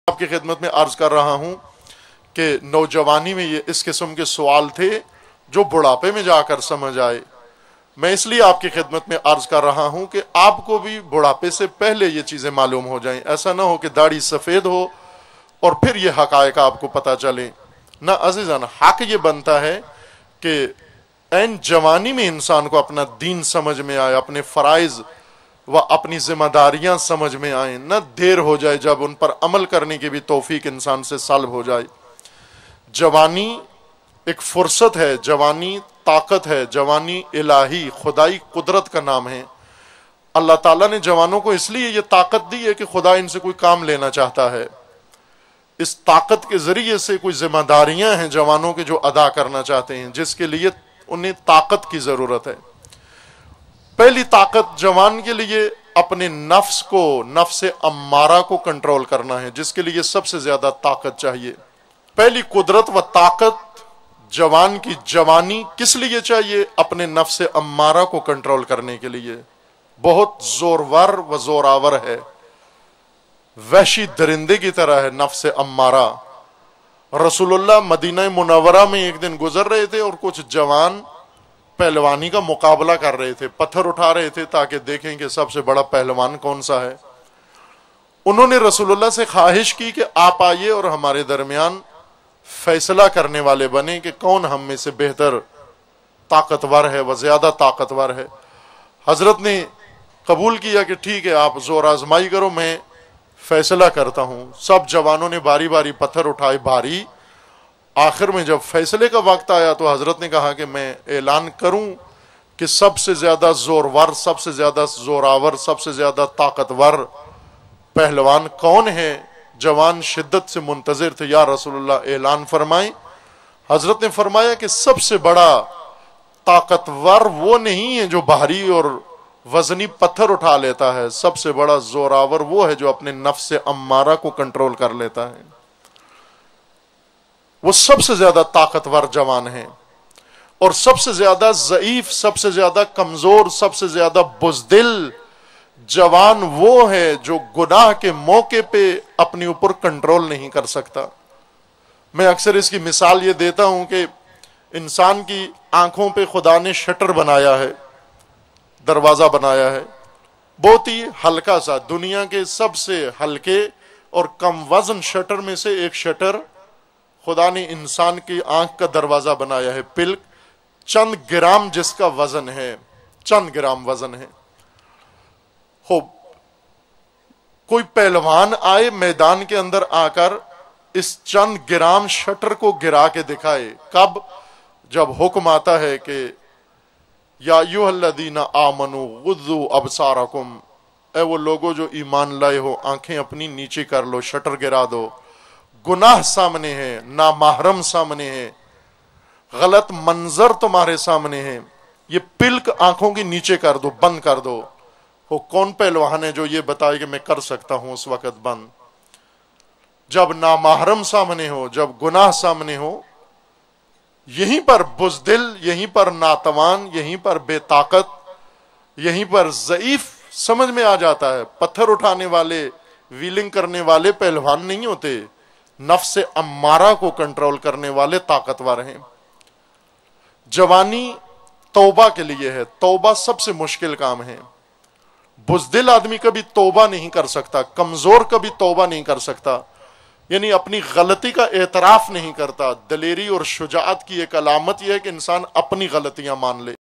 آپ کی خدمت میں عرض کر رہا ہوں کہ نوجوانی میں یہ اس قسم کے سوال تھے جو بڑھاپے میں جا کر سمجھ آئے۔ میں اس لیے آپ کی خدمت میں عرض کر رہا ہوں کہ آپ کو بھی بڑھاپے سے پہلے یہ چیزیں معلوم ہو جائیں، ایسا نہ ہو کہ داڑھی سفید ہو اور پھر یہ حقائق آپ کو پتہ چلیں۔ نہ عزیزان، حق یہ بنتا ہے کہ این جوانی میں انسان کو اپنا دین سمجھ میں آئے، اپنے فرائض و اپنی ذمہ داریاں سمجھ میں آئیں، نہ دیر ہو جائے جب ان پر عمل کرنے کی بھی توفیق انسان سے سلب ہو جائے۔ جوانی ایک فرصت ہے، جوانی طاقت ہے، جوانی الہی خدائی قدرت کا نام ہے۔ اللہ تعالیٰ نے جوانوں کو اس لیے یہ طاقت دی ہے کہ خدا ان سے کوئی کام لینا چاہتا ہے۔ اس طاقت کے ذریعے سے کوئی ذمہ داریاں ہیں جوانوں کے جو ادا کرنا چاہتے ہیں، جس کے لیے انہیں طاقت کی ضرورت ہے۔ پہلی طاقت جوان کے لیے اپنے نفس کو، نفس امارہ کو کنٹرول کرنا ہے، جس کے لیے سب سے زیادہ طاقت چاہیے۔ پہلی قدرت و طاقت جوان کی جوانی کس لیے چاہیے؟ اپنے نفس امارہ کو کنٹرول کرنے کے لیے۔ بہت زورور و زوراور ہے، وحشی درندے کی طرح ہے نفس امارہ۔ رسول اللہ مدینہ منورہ میں ایک دن گزر رہے تھے اور کچھ جوان پہلوانی کا مقابلہ کر رہے تھے، پتھر اٹھا رہے تھے تاکہ دیکھیں کہ سب سے بڑا پہلوان کون سا ہے۔ انہوں نے رسول اللہ سے خواہش کی کہ آپ آئیے اور ہمارے درمیان فیصلہ کرنے والے بنے کہ کون ہم میں سے بہتر طاقتور ہے و زیادہ طاقتور ہے۔ حضرت نے قبول کیا کہ ٹھیک ہے، آپ زور آزمائی کرو، میں فیصلہ کرتا ہوں۔ سب جوانوں نے باری باری پتھر اٹھائے بھاری۔ آخر میں جب فیصلے کا وقت آیا تو حضرت نے کہا کہ میں اعلان کروں کہ سب سے زیادہ زورور، سب سے زیادہ زوراور، سب سے زیادہ طاقتور پہلوان کون ہے؟ جوان شدت سے منتظر تھے، یا رسول اللہ اعلان فرمائیں۔ حضرت نے فرمایا کہ سب سے بڑا طاقتور وہ نہیں ہے جو بھاری اور وزنی پتھر اٹھا لیتا ہے، سب سے بڑا زوراور وہ ہے جو اپنے نفس امارہ کو کنٹرول کر لیتا ہے۔ وہ سب سے زیادہ طاقتور جوان ہیں، اور سب سے زیادہ ضعیف، سب سے زیادہ کمزور، سب سے زیادہ بزدل جوان وہ ہے جو گناہ کے موقع پہ اپنے اوپر کنٹرول نہیں کر سکتا۔ میں اکثر اس کی مثال یہ دیتا ہوں کہ انسان کی آنکھوں پہ خدا نے شٹر بنایا ہے، دروازہ بنایا ہے، بہت ہی ہلکا سا، دنیا کے سب سے ہلکے اور کم وزن شٹر میں سے ایک شٹر خدا نے انسان کی آنکھ کا دروازہ بنایا ہے، پلک چند گرام جس کا وزن ہے، چند گرام وزن ہے۔ خوب کوئی پہلوان آئے میدان کے اندر آ کر اس چند گرام شٹر کو گرا کے دکھائے، کب؟ جب حکم آتا ہے کہ یا ایھا الذین آمنوا غضوا ابصارکم، اے وہ لوگوں جو ایمان لائے ہو، آنکھیں اپنی نیچے کر لو، شٹر گرا دو۔ گناہ سامنے ہے، نامحرم سامنے ہے، غلط منظر تمہارے سامنے ہے، یہ پلک آنکھوں کی نیچے کر دو، بند کر دو۔ وہ کون پہلوان ہے جو یہ بتائے کہ میں کر سکتا ہوں اس وقت بند؟ جب نامحرم سامنے ہو، جب گناہ سامنے ہو، یہیں پر بزدل، یہیں پر ناتوان، یہیں پر بے طاقت، یہیں پر ضعیف سمجھ میں آ جاتا ہے۔ پتھر اٹھانے والے، ویلنگ کرنے والے پہلوان نہیں ہوتے، نفس امارہ کو کنٹرول کرنے والے طاقتور ہیں۔ جوانی توبہ کے لیے ہے، توبہ سب سے مشکل کام ہے۔ بزدل آدمی کبھی توبہ نہیں کر سکتا، کمزور کبھی توبہ نہیں کر سکتا، یعنی اپنی غلطی کا اعتراف نہیں کرتا۔ دلیری اور شجاعت کی ایک علامت یہ ہے کہ انسان اپنی غلطیاں مان لے۔